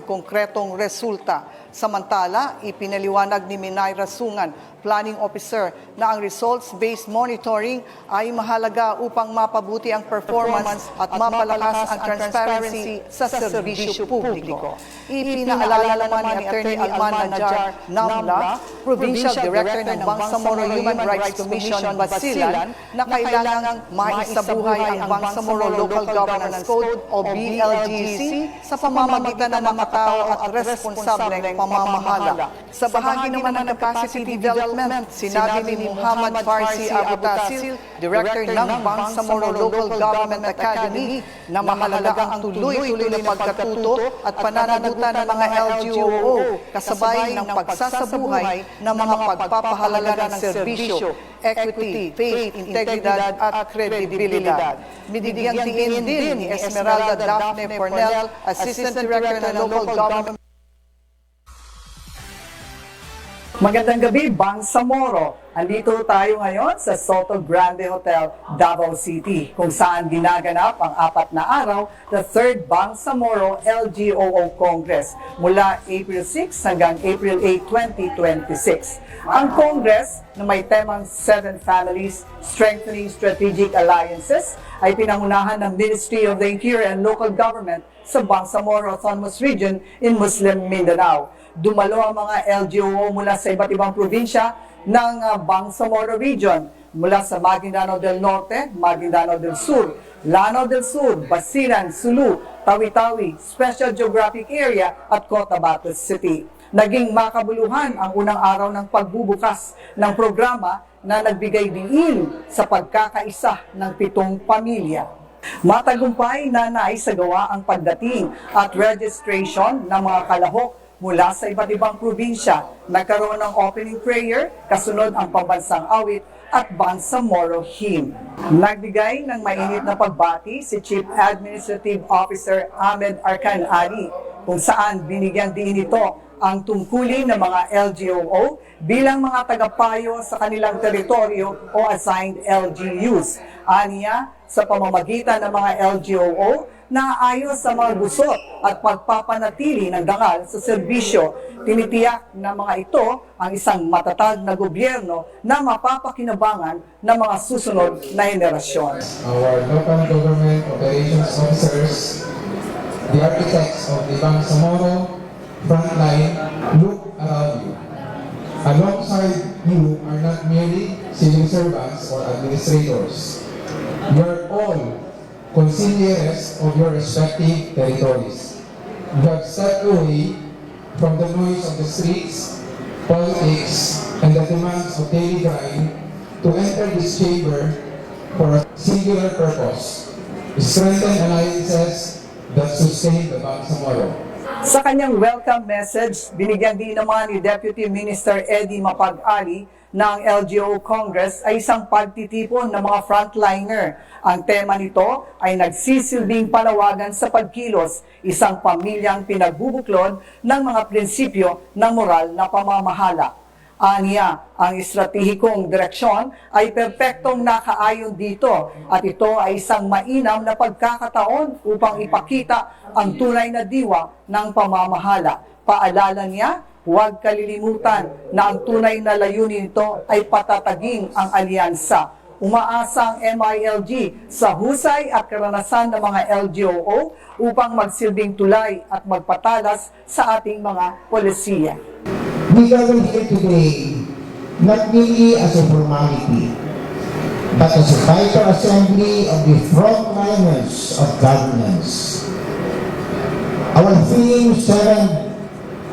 konkretong resulta. Samantala, ipinaliwanag ni Minaira Sungan, Planning Officer, na ang results-based monitoring ay mahalaga upang mapabuti ang performance at mapalakas ang transparency sa serbisyo publiko. Ipinaalala naman ni Attorney Alman Najar Namla, Provincial Director ng Bangsamoro Human Rights Commission Basilan, na kailangang maisabuhay ang Bangsamoro Local Governance Code o BLGC sa pamamagitan ng mga tao at responsableng pamamahala. Sa bahagi naman ng capacity development, sinabi ni Muhammad Farsi Abutasil, Director ng Bangsamoro Local Government Academy, na mahalaga ang tuloy-tuloy na pagkatuto at pananagutan ng mga LGUO kasabay ng pagsasabuhay ng mga pagpapahalaga ng serbisyo, equity, faith, integridad at kredibilidad. Binigyang diin din ni Esmeralda Daphne Cornell, Assistant Director ng Local Government. Magandang gabi, Bangsamoro. Andito tayo ngayon sa Soto Grande Hotel, Davao City, kung saan ginaganap ang 4 na araw na 3rd Bangsamoro LGUO Congress mula April 6 hanggang April 8, 2026. Ang Congress na may temang 7 Families Strengthening Strategic Alliances ay pinangunahan ng Ministry of the Interior and Local Government sa Bangsamoro Autonomous Region in Muslim Mindanao. Dumalo ang mga LGUO mula sa iba't ibang probinsya ng Bangsamoro Region, mula sa Maguindanao del Norte, Maguindanao del Sur, Lanao del Sur, Basilan, Sulu, Tawi-Tawi, Special Geographic Area at Cotabato City. Naging makabuluhan ang unang araw ng pagbubukas ng programa na nagbigay diin sa pagkakaisa ng 7 pamilya. Matagumpay na naisagawa ang pagdating at registration ng mga kalahok mula sa iba't ibang probinsya. Nagkaroon ng opening prayer, kasunod ang pambansang awit at Bangsamoro Hymn. Nagbigay ng mainit na pagbati si Chief Administrative Officer Ahmed Arkan Ali, kung saan binigyan din ito ang tungkulin ng mga LGUO bilang mga tagapayo sa kanilang teritoryo o assigned LGUs. Aniya, sa pamamagitan ng mga LGUO, naayos sa mga gusot at pagpapanatili ng dangal sa serbisyo. Tinitiyak ng mga ito ang isang matatag na gobyerno na mapapakinabangan ng mga susunod na henerasyon. Our local government operations officers, the architects of the Bangsamoro frontline, look around you. Alongside you are not merely civil servants or administrators. You are all consiglieres of your respective territories. You have stepped away from the noise of the streets, politics, and the demands of daily grind to enter this chamber for a singular purpose: strengthen alliances that sustain the Bangsamoro. Sa kanyang welcome message, binigyan din naman ni Deputy Minister Eddie Mapag-Ali na ang LGUO Congress ay isang pagtitipon ng mga frontliner. Ang tema nito ay nagsisilbing panawagan sa pagkilos, isang pamilyang pinagbubuklod ng mga prinsipyo ng moral na pamamahala. Aniya, ang estratehikong direksyon ay perpektong nakaayon dito at ito ay isang mainam na pagkakataon upang ipakita ang tunay na diwa ng pamamahala. Paalala niya, huwag kalilimutan na ang tunay na layunin nito ay patataging ang alyansa. Umaasa ang MILG sa husay at karanasan ng mga LGUO upang magsilbing tulay at magpatalas sa ating mga polisiya. We gather here today not merely as a formality, but as a vital assembly of the frontliners of governance. Our theme, 7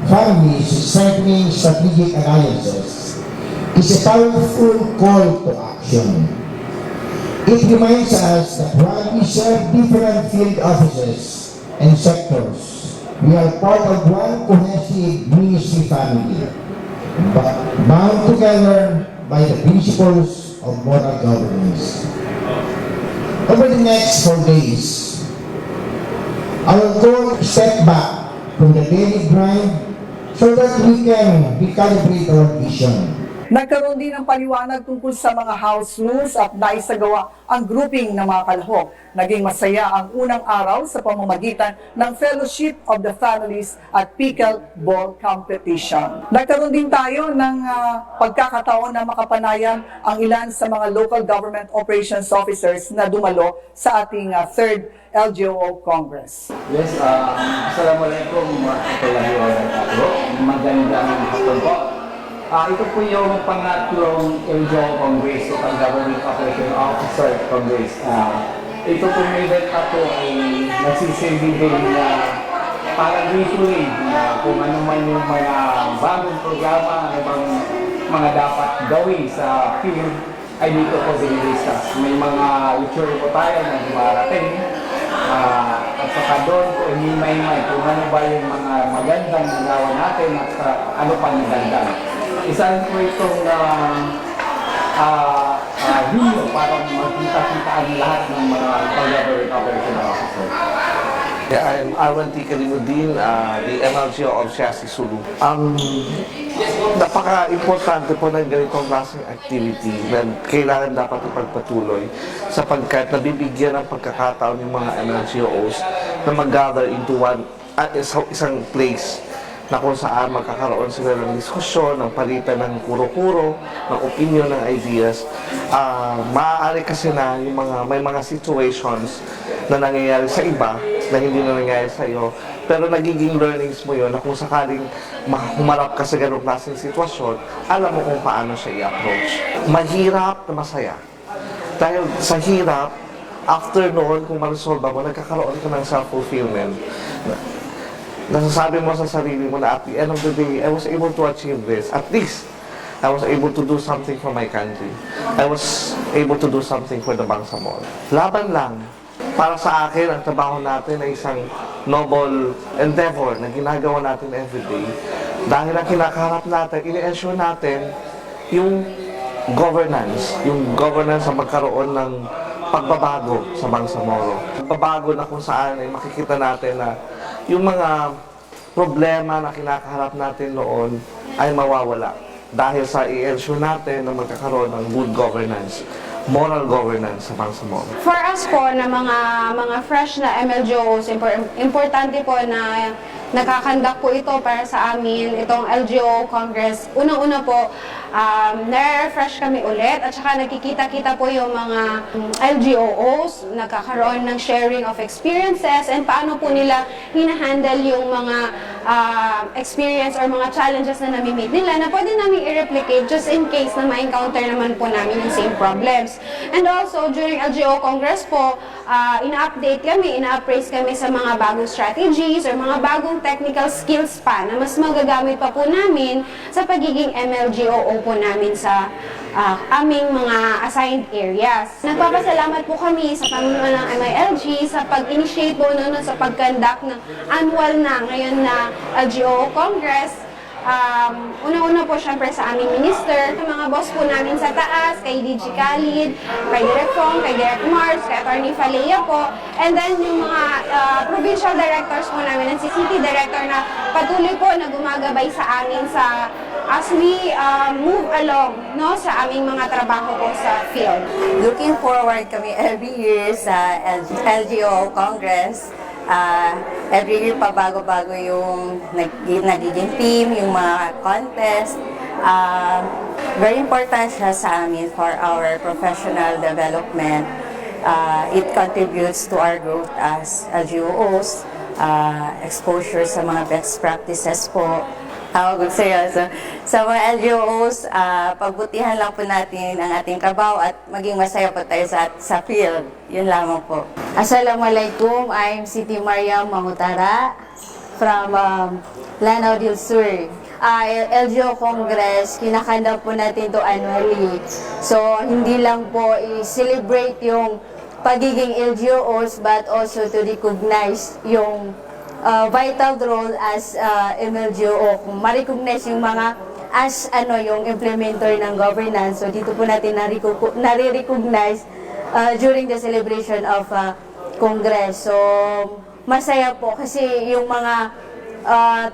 Families Strengthening Strategic Alliances, is a powerful call to action. It reminds us that while we serve different field offices and sectors, we are part of one cohesive ministry family, bound together by the principles of moral governance. Over the next 4 days, our goal is step back from the daily grind so that we can recalibrate our vision, Nagkaroon din ng paliwanag tungkol sa mga house rules at naisagawa ang grouping ng mga kalahok. Naging masaya ang unang araw sa pamamagitan ng Fellowship of the Families at Pickleball Competition. Nagkaroon din tayo ng pagkakataon na makapanayan ang ilan sa mga local government operations officers na dumalo sa ating third LGO Congress. Yes, assalamualaikum warahmatullahi wabarakatuh. Magandang hapon po. Ito po yung pangatlong LGO Congress, o Government Operation Officer Congress. Ito po yung event na po ay nagsisilbi din na parang ritual na kung ano man yung mga bagong programa, ano bang mga dapat gawin sa field ay dito po dinilista. May mga lecture po tayo na dumarating. At saka doon po himay-may kung ano ba yung mga magandang nagawa natin at ano pa nagandang. Isa po itong video para makita-kita ang lahat ng mga government operation officers. Yeah, I'm Arwan T. Karimuddin, the MLGO of Siasi Sulu. Napaka-importante po ng ganitong klaseng activity na kailangan dapat ipagpatuloy sapagkat nabibigyan ng pagkakataon yung mga MLGOs na mag-gather into isang place na kung saan magkakaroon sila ng diskusyon, ng palitan ng kuro-kuro, ng opinion, ng ideas. Maaari kasi na yung may mga situations na nangyayari sa iba na hindi na nangyayari sa iyo, pero nagiging learnings mo yun na kung sakaling humarap ka sa ganong klaseng sitwasyon, alam mo kung paano siya i-approach. Mahirap na masaya. Dahil sa hirap, after noon, kung ma-resolve mo, nagkakaroon ka ng self-fulfillment. Nasasabi mo sa sarili mo na at the end of the day, I was able to achieve this. At least, I was able to do something for my country. I was able to do something for the Bangsamoro. Laban lang. Para sa akin, ang trabaho natin ay isang noble endeavor na ginagawa natin everyday. Dahil ang kinakaharap natin, ini-ensure natin yung governance sa magkaroon ng pagbabago sa Bangsamoro. Pagbabago na kung saan ay makikita natin na yung mga problema na kinakaharap natin noon ay mawawala dahil sa i-ensure natin na magkakaroon ng good governance, moral governance sa Bangsamoro. For us po na mga fresh na MLGOs, importante po na nakakandak po ito para sa amin, itong LGO Congress. Unang-una po, nare-refresh kami ulit at saka nakikita-kita po yung mga LGOs, nagkakaroon ng sharing of experiences and paano po nila hinahandle yung mga experience or mga challenges na nami-meet nila na pwede namin i-replicate just in case na ma-encounter naman po namin yung same problems. And also, during LGO Congress po, ina-update kami, ina-appraise kami sa mga bagong strategies or mga bagong technical skills pa na mas magagamit pa po namin sa pagiging MLGO po namin sa aming mga assigned areas. Nagpapasalamat po kami sa Panginoon ng MILG sa pag-initiate po nun sa pag-conduct ng annual na ngayon na LGO Congress. Una-una po syempre sa aming minister, sa mga boss po namin sa taas, kay DG Khalid, kay Direk Fong, kay Direk Mars, kay Atty. Falea po, and then yung mga provincial directors po namin at si city director na patuloy po na gumagabay sa amin as we move along sa aming mga trabaho po sa field. Looking forward kami every year sa LGO Congress. Every year pa bago-bago yung nagiging team, yung mga contest. Very important siya sa amin for our professional development. It contributes to our growth as LGOs, exposure sa mga best practices po. Sa mga LGOs, pagbutihan lang po natin ang ating trabaho at maging masaya po tayo sa field. Yun lamang po. Assalamualaikum, I'm Siti Mariam Mahutara from Lanao del Sur. LGO Congress, kinakanda po natin to annually. So, hindi lang po i-celebrate yung pagiging LGOs but also to recognize yung vital role as MLGO, kung ma-recognize yung mga yung implementer ng governance. So dito po natin nare-recognize during the celebration of Congress. So masaya po kasi yung mga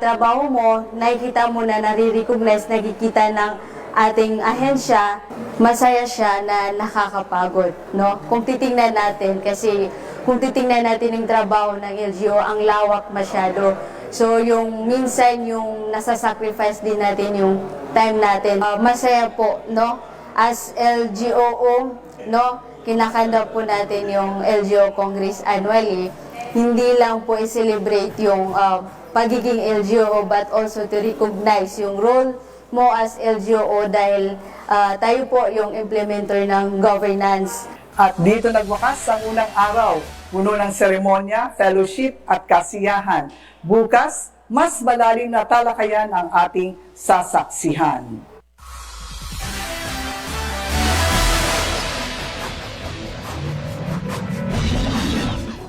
trabaho mo, nakikita mo na nare-recognize, nakikita ng ating ahensya, masaya siya na nakakapagod, no? Kung titingnan natin, kasi kung titingnan natin yung trabaho ng LGO, ang lawak masyado. So, yung minsan yung nasa-sacrifice din natin yung time natin. Masaya po, no? As LGOO, no? Kinakanda po natin yung LGO Congress annually. Hindi lang po i-celebrate yung pagiging LGO, but also to recognize yung role mo as LGO dahil tayo po yung implementer ng governance. At dito nagwakas ang unang araw, puno ng seremonya, fellowship at kasiyahan. Bukas, mas malalim na talakayan ang ating sasaksihan.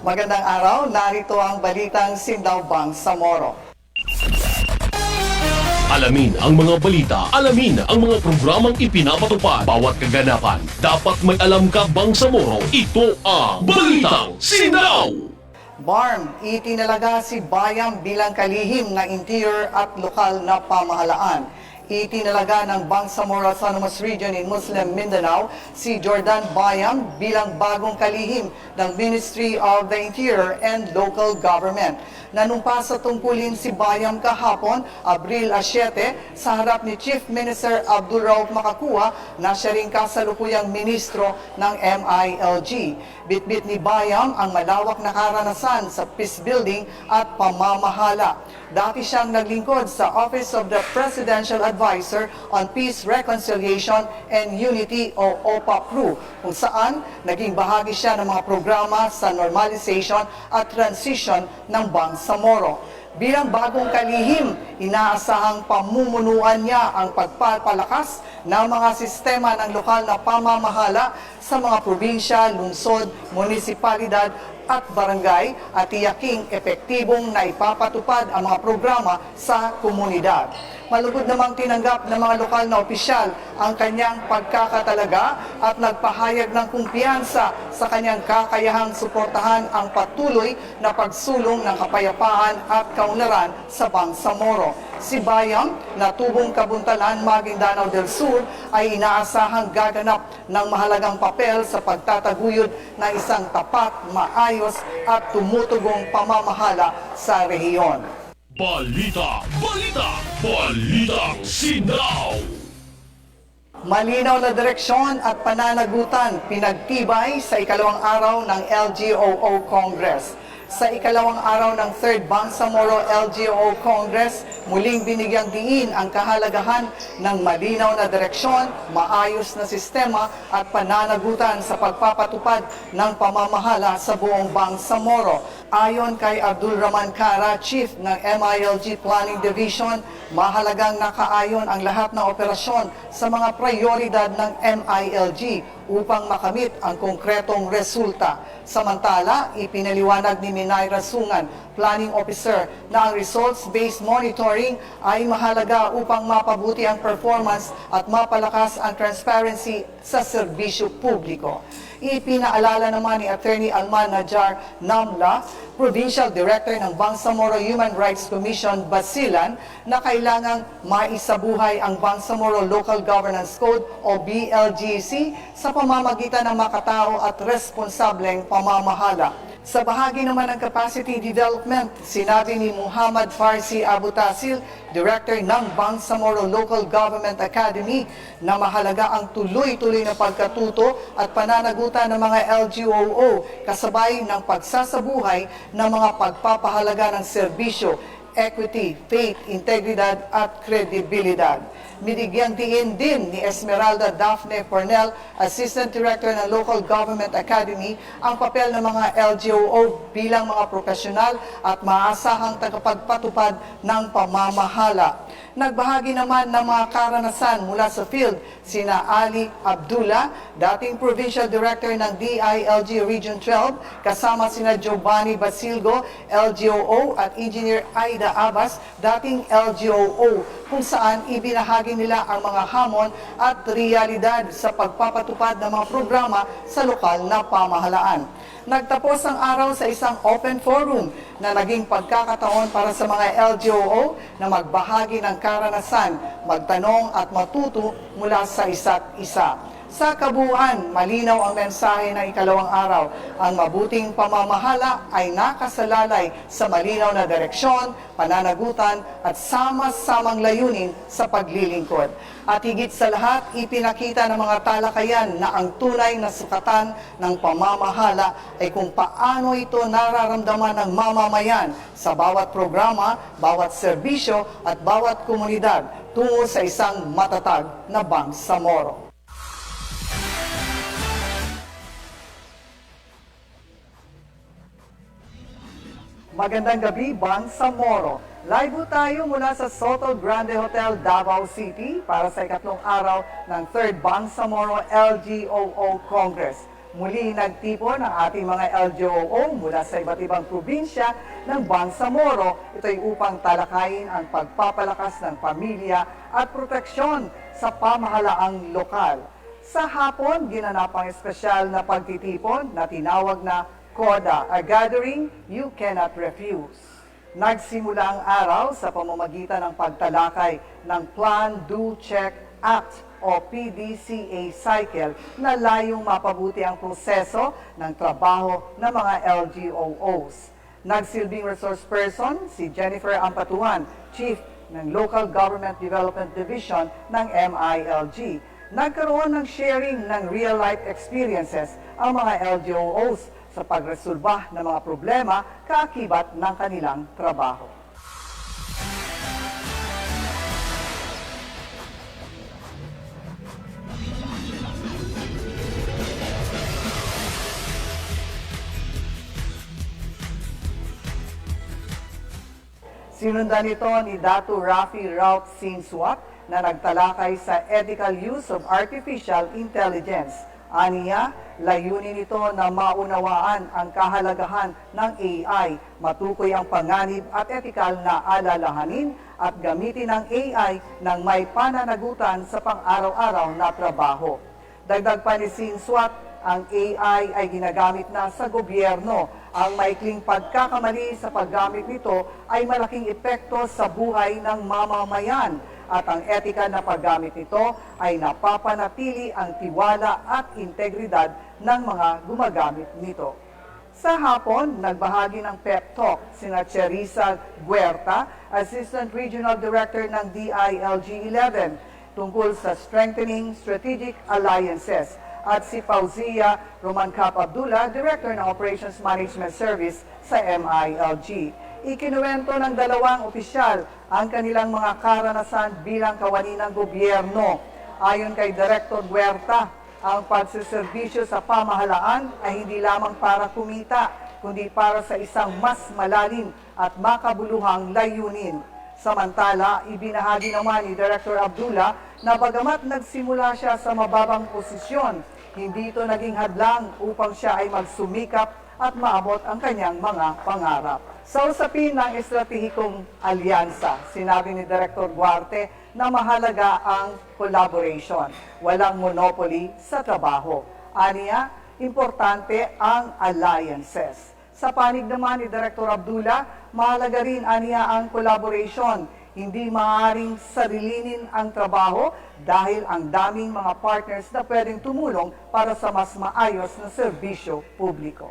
Magandang araw, narito ang balitang Sindaw Bangsamoro. Alamin ang mga balita, alamin ang mga programang ipinapatupad, bawat kaganapan. Dapat may alam ka, Bangsamoro, ito ang Balitang Sindaw! BARM, itinalaga si Bayam bilang kalihim ng interior at lokal na pamahalaan. Itinalaga ng Bangsamoro Autonomous Region in Muslim Mindanao si Jordan Bayam bilang bagong kalihim ng Ministry of the Interior and Local Government. Nanumpa sa tungkulin si Bayam kahapon, Abril 7, sa harap ni Chief Minister Abdul Rauf Makakuwa na siya rin kasalukuyang ministro ng MILG. Bitbit ni Bayam ang malawak na karanasan sa peace building at pamamahala. Dati siyang naglingkod sa Office of the Presidential Advisor on Peace, Reconciliation and Unity o OPA-PRU, kung saan naging bahagi siya ng mga programa sa normalization at transition ng Bangsamoro. Bilang bagong kalihim, inaasahang pamumunuan niya ang pagpapalakas ng mga sistema ng lokal na pamamahala sa mga probinsya, lungsod, munisipalidad at barangay at tiyaking epektibong na ipapatupad ang mga programa sa komunidad. Malugod namang tinanggap ng mga lokal na opisyal ang kanyang pagkakatalaga at nagpahayag ng kumpiyansa sa kanyang kakayahang suportahan ang patuloy na pagsulong ng kapayapaan at kaunlaran sa Bangsamoro. Si Bayam, na tubong Kabuntalan, Maguindanao del Sur, ay inaasahang gaganap ng mahalagang papel sa pagtataguyod ng isang tapat, maayos at tumutugong pamamahala sa rehiyon. Balita, balita, Balitang Sindaw! Malinaw na direksyon at pananagutan pinagtibay sa ikalawang araw ng LGOO Congress. Sa ikalawang araw ng 3rd Bangsamoro LGOO Congress, muling binigyang diin ang kahalagahan ng malinaw na direksyon, maayos na sistema at pananagutan sa pagpapatupad ng pamamahala sa buong Bangsamoro. Ayon kay Abdul Rahman Cara, Chief ng MILG Planning Division, mahalagang nakaayon ang lahat ng operasyon sa mga prioridad ng MILG upang makamit ang konkretong resulta. Samantala, ipinaliwanag ni Minaira Sungan, Planning Officer, na ang results-based monitoring ay mahalaga upang mapabuti ang performance at mapalakas ang transparency sa serbisyo publiko. Ipinaalala naman ni Attorney Alman Najar Namla, Provincial Director ng Bangsamoro Human Rights Commission, Basilan, na kailangang maisabuhay ang Bangsamoro Local Governance Code o BLGC sa pamamagitan ng makatao at responsableng pamamahala. Sa bahagi naman ng capacity development, sinabi ni Muhammad Farsi Abu Tasil, Director ng Bangsamoro Local Government Academy, na mahalaga ang tuloy-tuloy na pagkatuto at pananagutan ng mga LGOO kasabay ng pagsasabuhay ng mga pagpapahalaga ng serbisyo, equity, faith, integridad at kredibilidad. Binigyang diin din ni Esmeralda Daphne Cornell, Assistant Director ng Local Government Academy, ang papel ng mga LGOO bilang mga profesional at maasahang tagapagpatupad ng pamamahala. Nagbahagi naman ng mga karanasan mula sa field sina Ali Abdullah, dating Provincial Director ng DILG Region 12, kasama sina Giovanni Basilgo, LGOO, at Engineer Aida Aida Abbas, dating LGOO, kung saan ibinahagi nila ang mga hamon at realidad sa pagpapatupad ng mga programa sa lokal na pamahalaan. Nagtapos ang araw sa isang open forum na naging pagkakataon para sa mga LGOO na magbahagi ng karanasan, magtanong at matuto mula sa isa't isa. Sa kabuuan, malinaw ang mensahe ng ikalawang araw. Ang mabuting pamamahala ay nakasalalay sa malinaw na direksyon, pananagutan at sama-samang layunin sa paglilingkod. At higit sa lahat, ipinakita ng mga talakayan na ang tunay na sukatan ng pamamahala ay kung paano ito nararamdaman ng mamamayan sa bawat programa, bawat serbisyo at bawat komunidad tungo sa isang matatag na Bangsamoro. Magandang gabi, Bangsamoro. Live tayo mula sa Soto Grande Hotel, Davao City para sa ikatlong araw ng 3rd Bangsamoro LGOO Congress. Muli nagtipon ang ating mga LGOO mula sa iba't ibang probinsya ng Bangsamoro. Ito ay upang talakayin ang pagpapalakas ng pamilya at proteksyon sa pamahalaang lokal. Sa hapon, ginanap ang espesyal na pagtitipon na tinawag na CODA, a gathering you cannot refuse. Nagsimula ang araw sa pamamagitan ng pagtalakay ng Plan, Do, Check, Act o PDCA cycle na layong mapabuti ang proseso ng trabaho ng mga LGOOs. Nagsilbing resource person si Jennifer Ampatuan, Chief ng Local Government Development Division ng MILG. Nagkaroon ng sharing ng real-life experiences ang mga LGOOs sa pagresolba ng mga problema kaakibat ng kanilang trabaho. Sinundan ito ni Datu Rafi Raut Sinswat na nagtalakay sa ethical use of artificial intelligence. Aniya, layunin nito na maunawaan ang kahalagahan ng AI, matukoy ang panganib at etikal na alalahanin at gamitin ang AI ng may pananagutan sa pang-araw-araw na trabaho. Dagdag pa ni Sinswat, ang AI ay ginagamit na sa gobyerno. Ang maikling pagkakamali sa paggamit nito ay malaking epekto sa buhay ng mamamayan. At ang etika na paggamit nito ay napapanatili ang tiwala at integridad ng mga gumagamit nito. Sa hapon, nagbahagi ng pep talk sina Cherisa Guerta, Assistant Regional Director ng DILG-11, tungkol sa strengthening strategic alliances, at si Fauzia Romancap Abdullah, Director ng Operations Management Service sa MILG. Ikinuwento ng dalawang opisyal ang kanilang mga karanasan bilang kawani ng gobyerno. Ayon kay Director Huerta, ang pagsiservisyo sa pamahalaan ay hindi lamang para kumita, kundi para sa isang mas malalim at makabuluhang layunin. Samantala, ibinahagi naman ni Director Abdullah na bagamat nagsimula siya sa mababang posisyon, hindi ito naging hadlang upang siya ay magsumikap at maabot ang kanyang mga pangarap. Sa usapin ng estratehikong alyansa, sinabi ni Director Duarte na mahalaga ang collaboration. Walang monopoly sa trabaho. Aniya, importante ang alliances. Sa panig naman ni Director Abdullah, mahalaga rin aniya ang collaboration. Hindi maaaring sarilinin ang trabaho dahil ang daming mga partners na pwedeng tumulong para sa mas maayos na serbisyo publiko.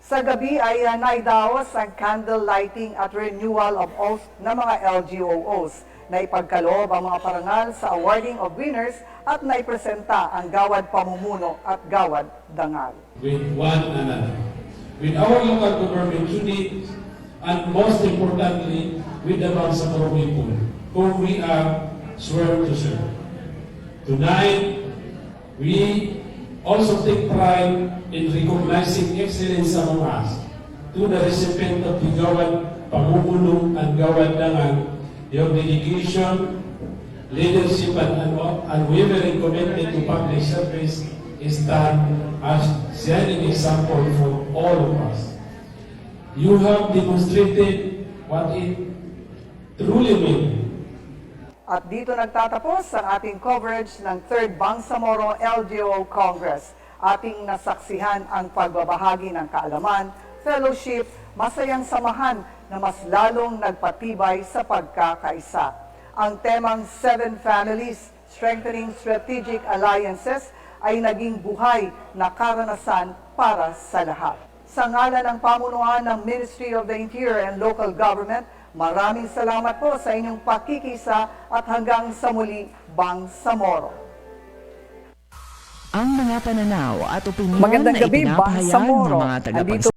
Sa gabi ay naidaos ang candle lighting at renewal of oath ng mga LGOOs na ipagkaloob ang mga parangal sa awarding of winners at naipresenta ang Gawad Pamumuno at Gawad Dangal. With one another, with our local government unit, and most importantly, with the Bangsamoro people, whom we are sworn to serve. Tonight, we also take pride in recognizing excellence among us to the recipient of the Gawad Pamumuno and Gawad Dangal. Your dedication, leadership, and unwavering commitment to public service is stand as shining example for all of us. You have demonstrated what it truly means. At dito nagtatapos ang ating coverage ng 3rd Bangsamoro LGO Congress. Ating nasaksihan ang pagbabahagi ng kaalaman, fellowship, masayang samahan na mas lalong nagpatibay sa pagkakaisa. Ang temang 7 Families, Strengthening Strategic Alliances ay naging buhay na karanasan para sa lahat. Sa ngalan ng pamunuan ng Ministry of the Interior and Local Government, maraming salamat po sa inyong pakikisa at hanggang sa muli, Bangsamoro. Ang mga pananaw at opinyon Magandang na gabi, ipinapahayag ng Bangsamoro. mga tagapagsalita Andito